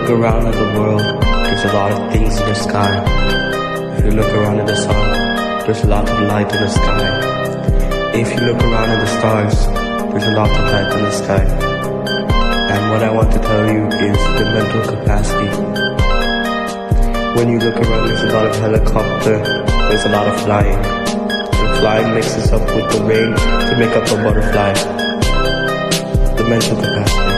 look around at the world, there's a lot of things in the sky. If you look around at the sun, there's a lot of light in the sky. If you look around at the stars, there's a lot of light in the sky. And what I want to tell you is the mental capacity. When you look around, there's a lot of helicopter, there's a lot of flying. The flying mixes up with the rain to make up a butterfly. The mental capacity.